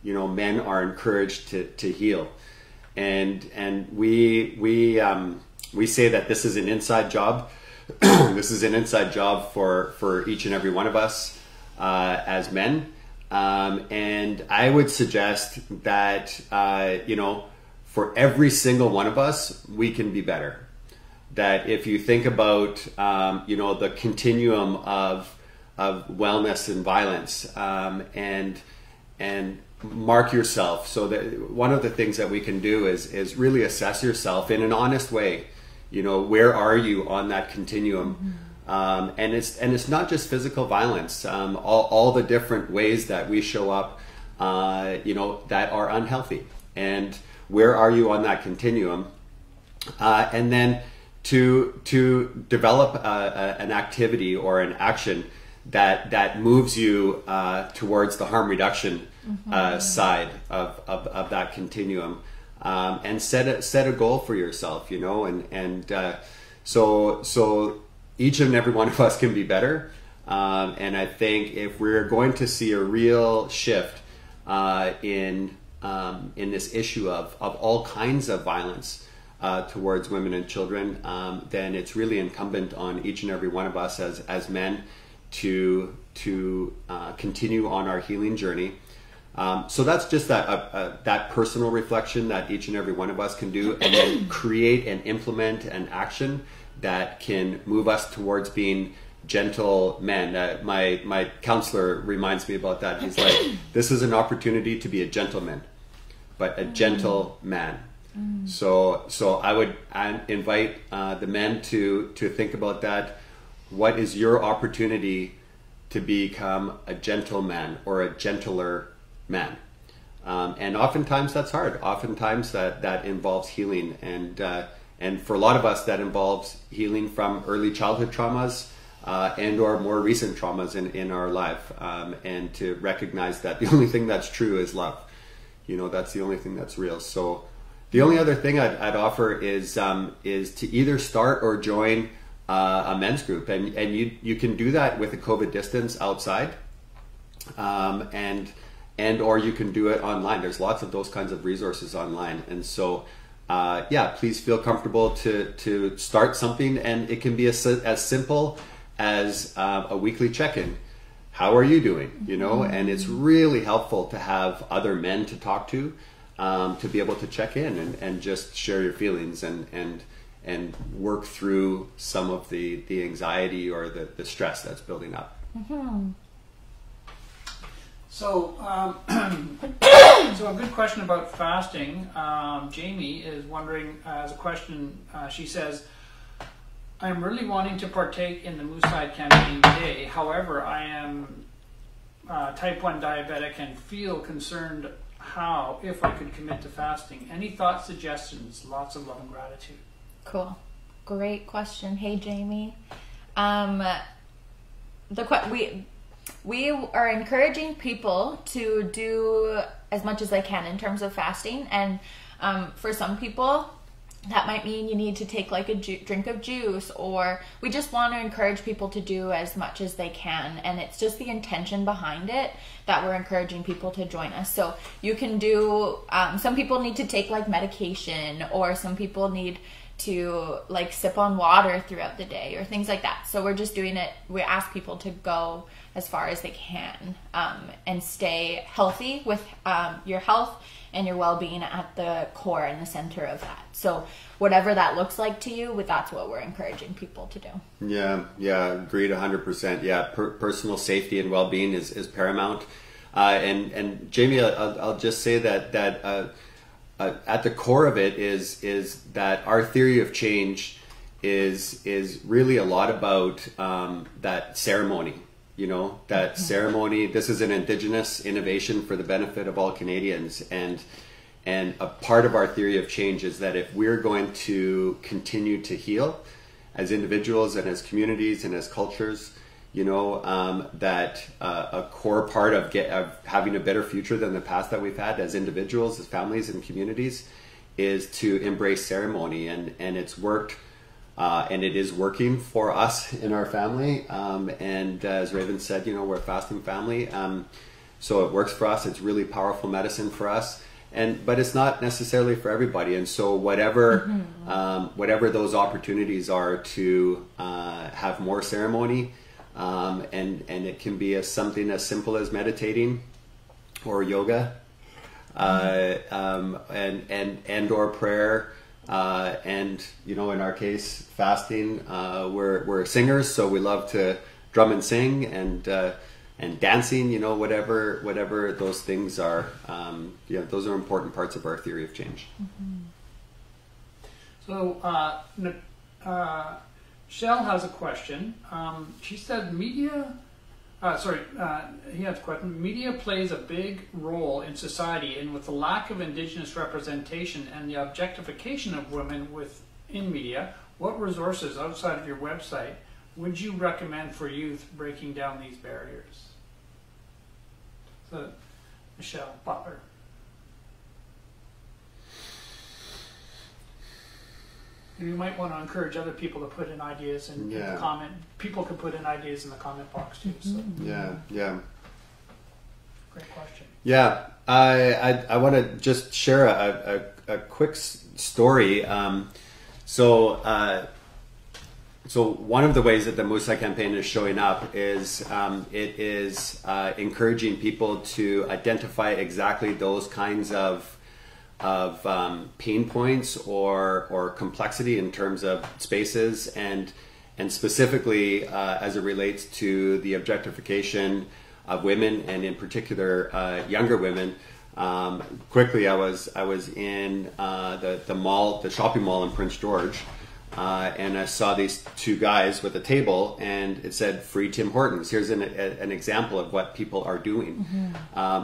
men are encouraged to heal, and we say that this is an inside job. This is an inside job for each and every one of us as men, and I would suggest that for every single one of us, we can be better. That if you think about, the continuum of wellness and violence, and mark yourself. So that one of the things that we can do is really assess yourself in an honest way. Where are you on that continuum? Mm-hmm. And it's not just physical violence. All the different ways that we show up, that are unhealthy. And where are you on that continuum? And then to develop an activity or an action that moves you towards the harm reduction side of that continuum, and set a goal for yourself, so each and every one of us can be better, and I think if we're going to see a real shift in this issue of all kinds of violence towards women and children, then it's really incumbent on each and every one of us as men to continue on our healing journey. So that's just that personal reflection that each and every one of us can do, and then create and implement an action that can move us towards being gentle men. My counselor reminds me about that. He's like, this is an opportunity to be a gentleman, but a gentle man. So I would invite the men to think about that. What is your opportunity to become a gentleman or a gentler man? And oftentimes that's hard. Oftentimes that involves healing, and for a lot of us that involves healing from early childhood traumas and or more recent traumas in our life, and to recognize that the only thing that's true is love. That's the only thing that's real. So the only other thing I'd offer is to either start or join a men's group, and you can do that with a COVID distance outside, and or you can do it online. There's lots of those kinds of resources online, and so please feel comfortable to start something, and it can be as simple as a weekly check-in. How are you doing? And it's really helpful to have other men to talk to be able to check in and just share your feelings and work through some of the anxiety or the stress that's building up. Mm-hmm. So, so a good question about fasting. Jamie is wondering, as a question, she says, I'm really wanting to partake in the Moose Hide campaign today. However, I am type 1 diabetic and feel concerned how, if I could commit to fasting. Any thoughts, suggestions? Lots of love and gratitude. Cool. Great question. Hey, Jamie. We are encouraging people to do as much as they can in terms of fasting, and for some people that might mean you need to take like a drink of juice, or we just want to encourage people to do as much as they can, and it's just the intention behind it that we're encouraging people to join us. So you can do, some people need to take like medication, or some people need to like sip on water throughout the day or things like that. So we're just doing it, we ask people to go as far as they can, and stay healthy with your health and your well-being at the core and the center of that. So whatever that looks like to you, that's what we're encouraging people to do. Yeah, agreed 100%. Yeah, personal safety and well-being is paramount. And Jamie, I'll just say that at the core of it is that our theory of change is really a lot about that ceremony. You know, that ceremony. This is an Indigenous innovation for the benefit of all Canadians, and a part of our theory of change is that if we're going to continue to heal as individuals and as communities and as cultures, you know, that a core part of having a better future than the past that we've had as individuals, as families and communities, is to embrace ceremony, and it's worked. And it is working for us in our family. And as Raven said, you know, we're a fasting family. So it works for us. It's really powerful medicine for us. But it's not necessarily for everybody. And so whatever those opportunities are to have more ceremony, and it can be something as simple as meditating or yoga, and or prayer. And you know, in our case, fasting, we're singers, so we love to drum and sing, and dancing, you know, whatever those things are. Those are important parts of our theory of change. So Shell has a question. She said he has a question. Media plays a big role in society, and with the lack of Indigenous representation and the objectification of women within media, what resources outside of your website would you recommend for youth breaking down these barriers? So, Michelle Butler. You might want to encourage other people to put in ideas in the comment. People can put in ideas in the comment box too. So. Yeah. Great question. Yeah, I want to just share a quick story. So one of the ways that the Moose Eye campaign is showing up is it is encouraging people to identify exactly those kinds of pain points or complexity in terms of spaces, and specifically as it relates to the objectification of women, and in particular younger women. Quickly, I was in the mall, the shopping mall in Prince George, and I saw these two guys with a table, and it said "Free Tim Hortons." Here's an example of what people are doing.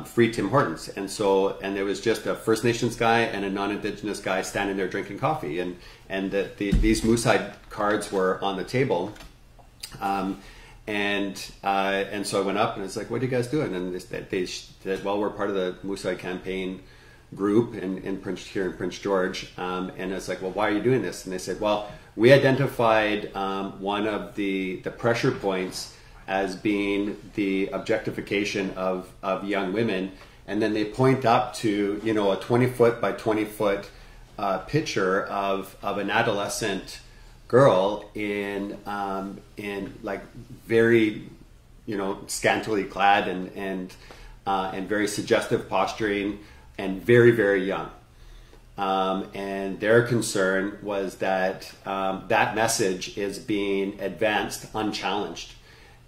Free Tim Hortons. And there was just a First Nations guy and a non-Indigenous guy standing there drinking coffee, and these Moose Eye cards were on the table. And so I went up and it's like, "What are you guys doing?" And they said, "Well, we're part of the Moose Eye campaign group in Prince George." And it's like, "Well, why are you doing this?" And they said, "Well, we identified one of the pressure points as being the objectification of young women." And then they point up to, you know, a 20-foot by 20-foot picture of an adolescent girl in like very, you know, scantily clad and very suggestive posturing, and very, very young. And their concern was that that message is being advanced unchallenged.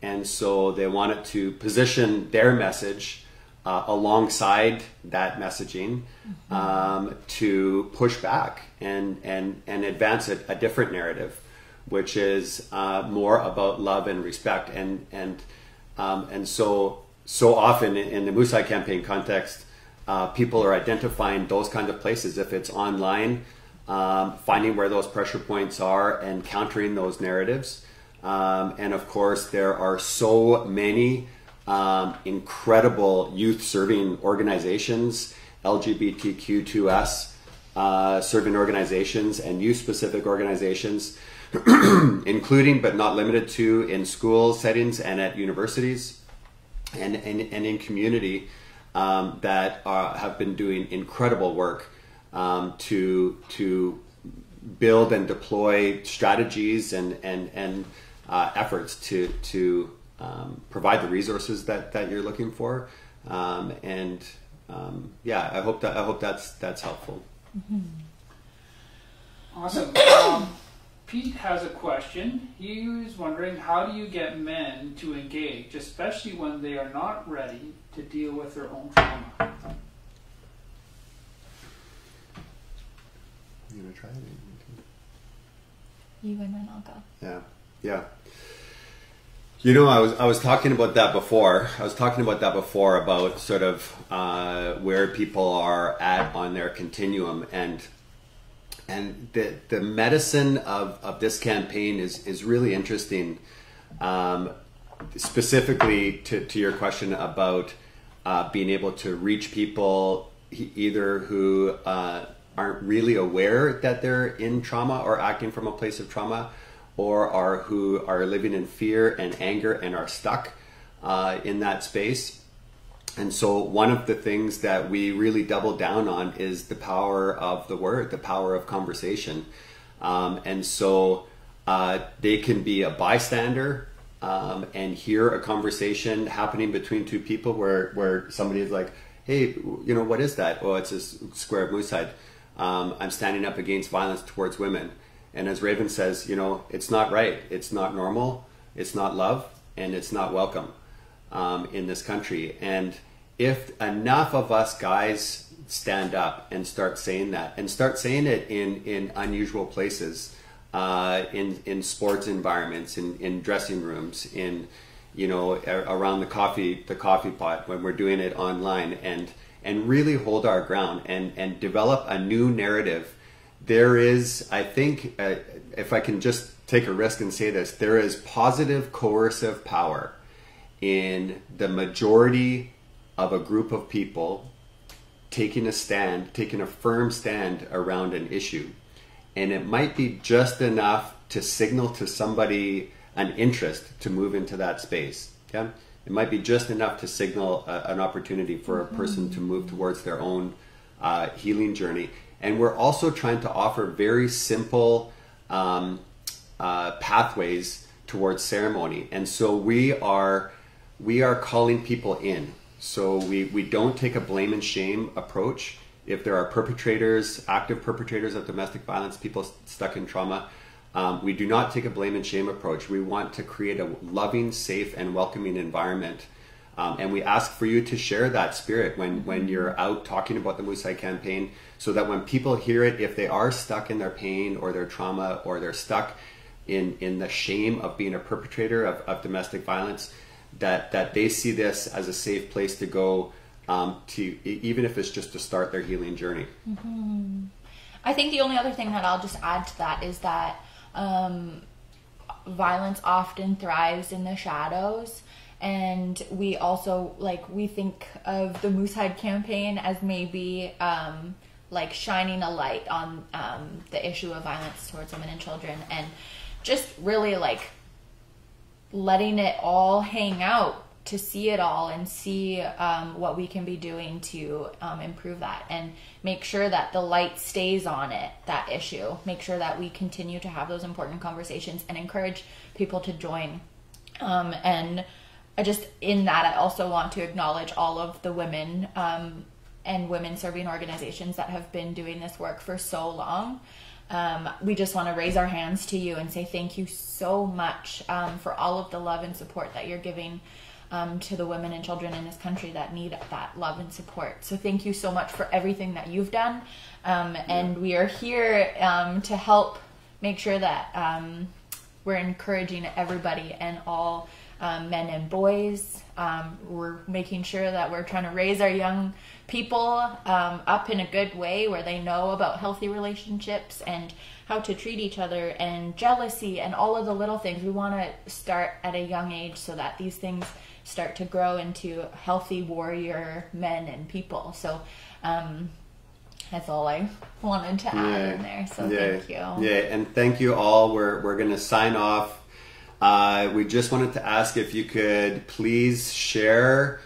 And so they wanted to position their message alongside that messaging, to push back and advance a different narrative, which is more about love and respect. And so often in the Moose Eye campaign context, people are identifying those kinds of places. If it's online, finding where those pressure points are and countering those narratives. And of course, there are so many incredible youth serving organizations, LGBTQ2S serving organizations, and youth specific organizations, including but not limited to in school settings and at universities and in community that have been doing incredible work to build and deploy strategies and efforts to provide the resources that you're looking for, yeah, I hope that's helpful. Mm-hmm. Awesome. Pete has a question. He was wondering, how do you get men to engage, especially when they are not ready to deal with their own trauma? You gonna try it? You and then I'll go. Yeah. You know, I was talking about that before. About sort of where people are at on their continuum, and the medicine of this campaign is really interesting. Specifically to your question about being able to reach people either who aren't really aware that they're in trauma or acting from a place of trauma, or who are living in fear and anger and are stuck in that space. And so one of the things that we really double down on is the power of the word, the power of conversation. And so they can be a bystander and hear a conversation happening between two people where somebody is like, hey, you know, what is that? Oh, it's a square of moose hide. I'm standing up against violence towards women. And as Raven says, you know, it's not right. It's not normal. It's not love. And it's not welcome in this country. And if enough of us guys stand up and start saying that, and start saying it in unusual places, in sports environments, in dressing rooms, in, you know, around the coffee pot, when we're doing it online, and really hold our ground and develop a new narrative. There is, I think, if I can just take a risk and say this, there is positive coercive power in the majority of a group of people taking a firm stand around an issue. And it might be just enough to signal to somebody an interest to move into that space. Yeah? It might be just enough to signal an opportunity for a person to move towards their own healing journey. And we're also trying to offer very simple pathways towards ceremony. And so we are calling people in. So we don't take a blame and shame approach. If there are perpetrators, active perpetrators of domestic violence, people stuck in trauma, we do not take a blame and shame approach. We want to create a loving, safe, and welcoming environment. And we ask for you to share that spirit when you're out talking about the Moose Hide campaign, so that when people hear it, if they are stuck in their pain or their trauma, or they're stuck in the shame of being a perpetrator of domestic violence, that they see this as a safe place to go, to even if it's just to start their healing journey. Mm-hmm. I think the only other thing that I'll just add to that is that violence often thrives in the shadows. And we also, we think of the Moose Hide campaign as maybe shining a light on the issue of violence towards women and children, and just really letting it all hang out to see it all and see what we can be doing to improve that, and make sure that the light stays on it, that issue. Make sure that we continue to have those important conversations and encourage people to join. And I also want to acknowledge all of the women and women serving organizations that have been doing this work for so long. We just want to raise our hands to you and say thank you so much for all of the love and support that you're giving to the women and children in this country that need that love and support. So thank you so much for everything that you've done. And we are here to help make sure that we're encouraging everybody and all men and boys. We're making sure that we're trying to raise our young people up in a good way where they know about healthy relationships and how to treat each other and jealousy and all of the little things. We want to start at a young age so that these things start to grow into healthy warrior men and people. So that's all I wanted to add in there. So thank you. Yeah, and thank you all. We're going to sign off. We just wanted to ask if you could please share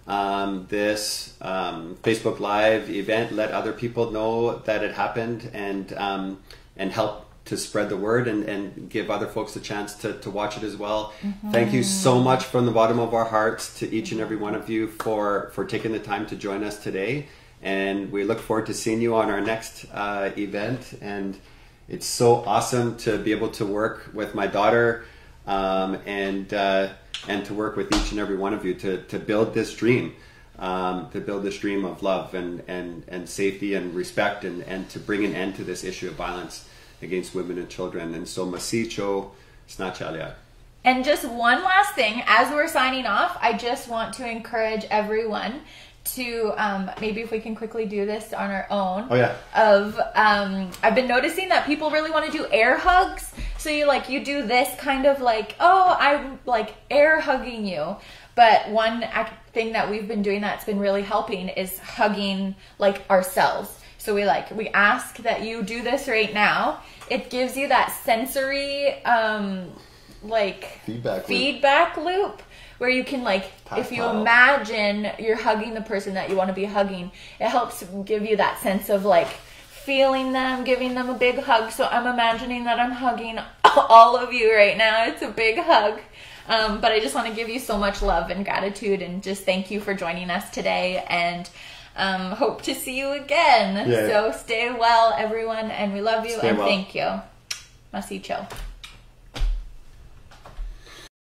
this Facebook Live event. Let other people know that it happened, and help to spread the word and give other folks a chance to watch it as well. Thank you so much from the bottom of our hearts to each and every one of you for taking the time to join us today. And we look forward to seeing you on our next event. And it's so awesome to be able to work with my daughter and to work with each and every one of you to build this dream, of love and safety and respect, and to bring an end to this issue of violence against women and children. And so masicho snachalia. And just one last thing, as we're signing off, I just want to encourage everyone to maybe if we can quickly do this on our own. Oh yeah. I've been noticing that people really want to do air hugs. So you do this kind of like, oh, I'm like air hugging you. But one thing that we've been doing that's been really helping is hugging like ourselves. So we ask that you do this right now. It gives you that sensory feedback loop where you can if you imagine you're hugging the person that you want to be hugging, it helps give you that sense of feeling them, giving them a big hug. So I'm imagining that I'm hugging all of you right now. It's a big hug. But I just want to give you so much love and gratitude and just thank you for joining us today, and hope to see you again. Yeah. So stay well, everyone, and we love you. Stay well. Thank you. Masicho.